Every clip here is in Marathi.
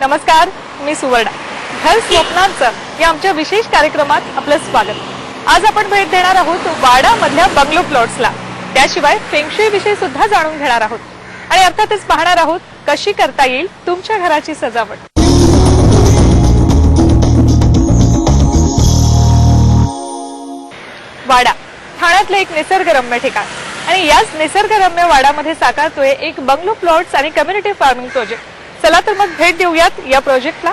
नमस्कार, मी सुवर्णा. घर स्वप्नांचं या आमच्या विशेष कार्यक्रमात आपलं स्वागत. आज आपण भेट देणार आहोत वाडा मधल्या बंगलो प्लॉट्सला. त्याशिवाय फेंगशुई विषयी सुद्धा जाणून घेणार आहोत आणि अर्थातच पाहणार आहोत कशी करता येईल तुमच्या घराची सजावट. वाडा ठाण्यातलं एक निसर्गरम्य ठिकाण आणि याच निसर्गरम्य वाड्यामध्ये साकारतोय एक बंगलो प्लॉट्स आणि कम्युनिटी फार्मिंग प्रोजेक्ट. चला तर मग भेट देऊयात या प्रोजेक्टला.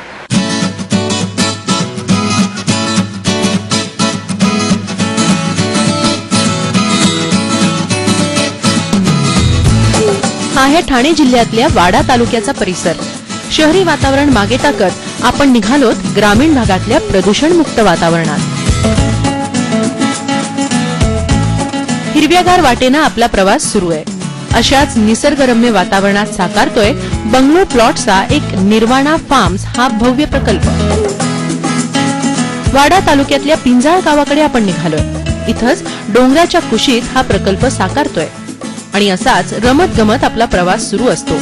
हा आहे ठाणे जिल्ह्यातल्या वाडा तालुक्याचा परिसर. शहरी वातावरण मागे टाकत आपण निघालोत ग्रामीण भागातल्या प्रदूषणमुक्त वातावरणात. हिरव्यागार वाटेनं आपला प्रवास सुरू आहे. अशाच निसर्गरम्य वातावरणात साकारतोय बंगलो प्लॉट्सचा एक निर्वाणा फार्म्स हा भव्य प्रकल्प. वाडा तालुक्यातल्या पिंजाळ गावाकडे आपण निघालोय. इथंच डोंगराच्या कुशीत हा प्रकल्प साकारतोय आणि असाच रमत गमत आपला प्रवास सुरू असतो.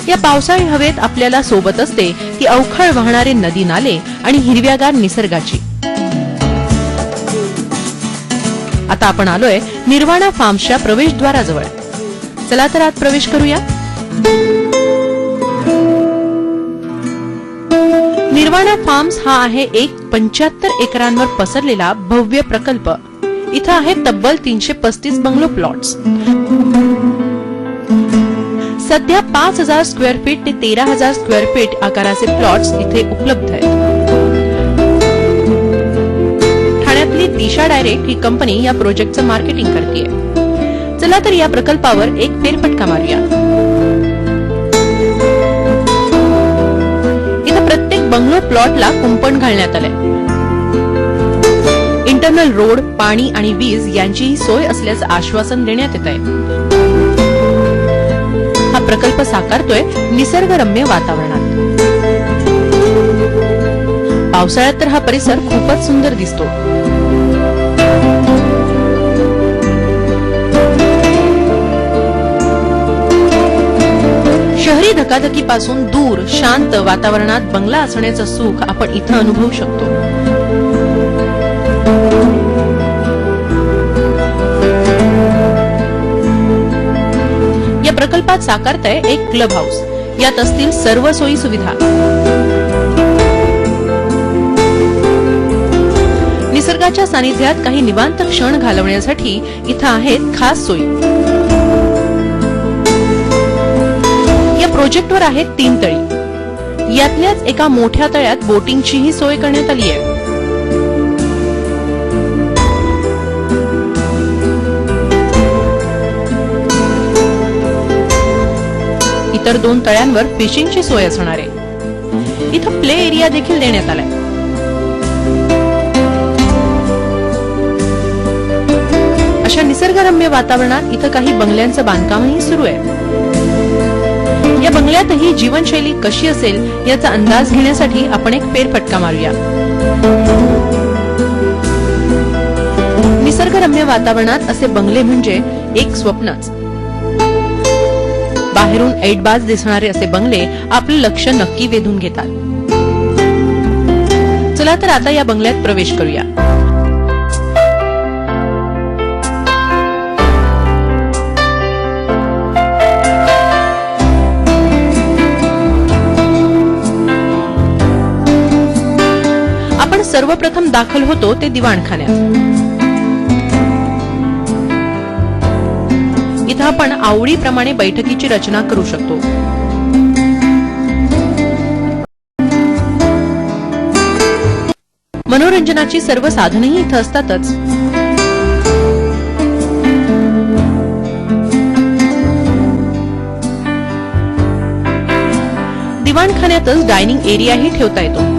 या पावसाळी हवेत आपल्याला सोबत असते ती अवखळ वाहणारे नदी नाले आणि हिरव्यागार निसर्गाची. आता आपण आलोय निर्वाणा फार्म्सच्या प्रवेशद्वाराजवळ. चला तर आत प्रवेश करूया. निर्वाणा फार्म्स हा आहे एक 75 एकरांवर पसरलेला भव्य प्रकल्प. इथं आहे तब्बल 335 बंगलो प्लॉट्स. सध्या 5000 स्क्वेअर फीट ते 13000 स्क्वेअर फीट आकाराचे प्लॉट्स इथे उपलब्ध आहेत. ठाण्यातली दिशा डायरेक्ट ही कंपनी या प्रोजेक्टचं मार्केटिंग करतेय. चला तर या प्रकल्पावर एक फेरफटका मारूया. इथं प्रत्येक बंगलो प्लॉटला कुंपण घालण्यात आलंय. इंटरनल रोड, पाणी आणि वीज यांचीही सोय असल्याचं आश्वासन देण्यात येत आहे. हा प्रकल्प साकारतोय निसर्गरम्य वातावरणात. पावसाळ्यात तर हा परिसर खूपच सुंदर दिसतो. शहरी धकाधकीपासून दूर शांत वातावरणात बंगला असण्याचं सुख आपण इथं अनुभवू शकतो. या प्रकल्पात साकारताय एक क्लब हाऊस. यात असतील सर्व सोयी सुविधा. निसर्गाच्या सानिध्यात काही निवांत क्षण घालवण्यासाठी इथं आहेत खास सोयी. या प्रोजेक्टवर आहेत 3 तळी. यातल्याच एका मोठ्या तळ्यात बोटिंगचीही सोय करण्यात आली आहे. इतर 2 तळ्यांवर फिशिंगची सोय असणार आहे. इथं प्ले एरिया देखील देण्यात आलाय. अशा निसर्गरम्य वातावरणात इथं काही बंगल्यांचं बांधकामही सुरू आहे. या बंगल्यातही जीवनशैली कशी असेल याचा अंदाज घेण्यासाठी आपण एक फेरफटका मारूया. निसर्गरम्य वातावरणात असे बंगले म्हणजे एक स्वप्नच. बाहेरून ऐटबाज दिसणारे असे बंगले आपलं लक्ष नक्की वेधून घेतात. चला तर आता या बंगल्यात प्रवेश करूया. आपण सर्वप्रथम दाखल होतो ते दिवाणखान्यात. इथं आपण आवडीप्रमाणे बैठकीची रचना करू शकतो. मनोरंजनाची सर्व साधनही इथं असतातच. दिवाणखान्यातच डायनिंग एरियाही ठेवता येतो.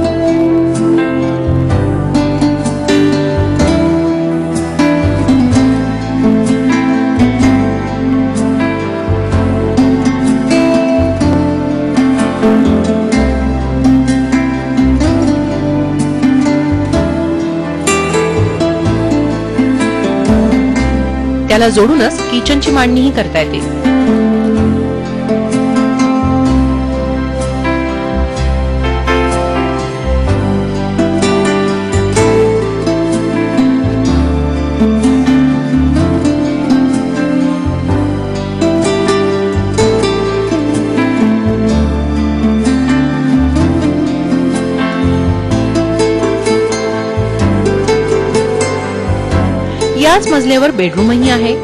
त्याला जोडूनच किचनची मांडणीही करता येते. त्याच मजल्यावर बेडरूमही आहे.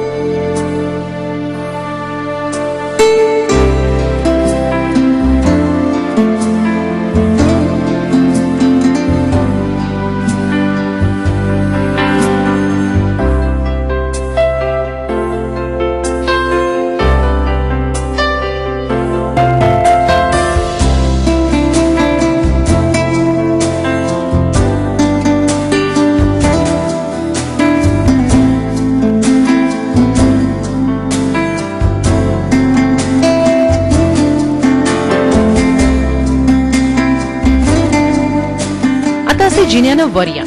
आता असे जिन्यानं वर या.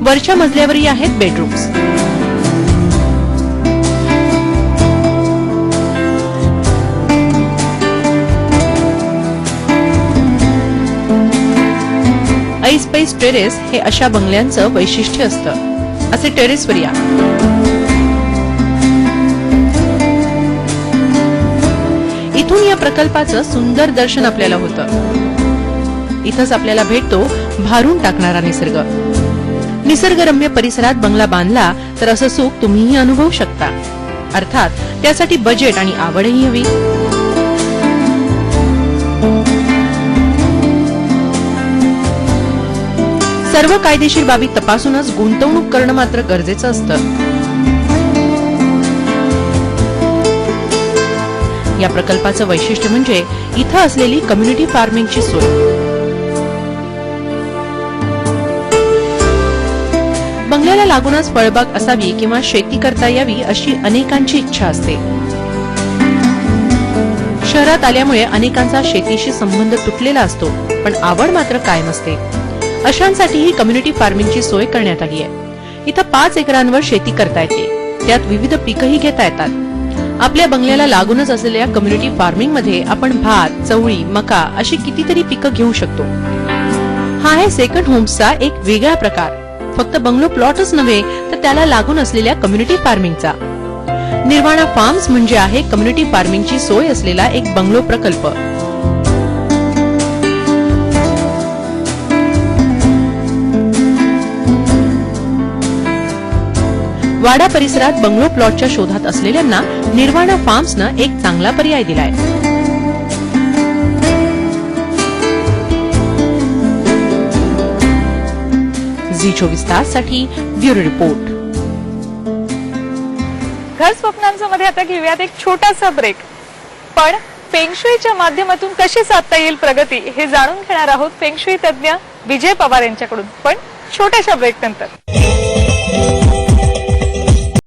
वरच्या मजल्यावरही आहेत बेडरूम्स. ऐसपैस टेरेस हे अशा बंगल्यांचं वैशिष्ट्य असतं. असे टेरेसवर या. इथून या प्रकल्पाचं सुंदर दर्शन आपल्याला होतं. इथंच आपल्याला भेटतो भारून टाकणारा निसर्ग. निसर्गरम्य परिसरात बंगला बांधला तर असं सुख तुम्हीही अनुभवू शकता. अर्थात त्यासाठी बजेट आणि आवडही हवी. सर्व कायदेशीर बाबी तपासूनच गुंतवणूक करणं मात्र गरजेचं असतं. या प्रकल्पाचं वैशिष्ट्य म्हणजे इथं असलेली कम्युनिटी फार्मिंगची सोय. बंगल्याला लागूनच फळबाग असावी किंवा शेती करता यावी अशी अनेकांची इच्छा असते. शहरात आल्यामुळे अनेकांचा शेतीशी संबंध तुटलेला असतो, पण आवड मात्र कायम असते. अशांसाठी ही कम्युनिटी फार्मिंगची सोय करण्यात आली आहे. इथं 5 एकरांवर शेती करता येते. त्यात विविध पिकंही घेता येतात. आपल्या बंगल्याला लागूनच असलेल्या कम्युनिटी फार्मिंग मध्ये आपण भात, चवळी, मका अशी कितीतरी पिकं घेऊ शकतो. हा आहे सेकंड होम्सचा एक वेगळा प्रकार. फक्त बंगलो प्लॉटच नव्हे तर त्याला लागून असलेल्या कम्युनिटी फार्मिंगचा. निर्वाणा फार्म्स म्हणजे आहे कम्युनिटी फार्मिंगची सोय असलेला एक बंगलो प्रकल्प. वाडा परिसरात बंगलो प्लॉटच्या शोधात असलेल्यांना निर्वाणा फार्म्सनं एक चांगला पर्याय दिलाय. झी 24 ताससाठी ब्युरो रिपोर्ट. घर स्वप्नांचं मध्ये आता घेऊयात एक छोटासा ब्रेक. पण फेंगशुईच्या माध्यमातून कशी साधता येईल प्रगती हे जाणून घेणार आहोत फेंगशुई तज्ञ विजय पवार यांच्याकडून, पण छोट्याशा ब्रेक नंतर.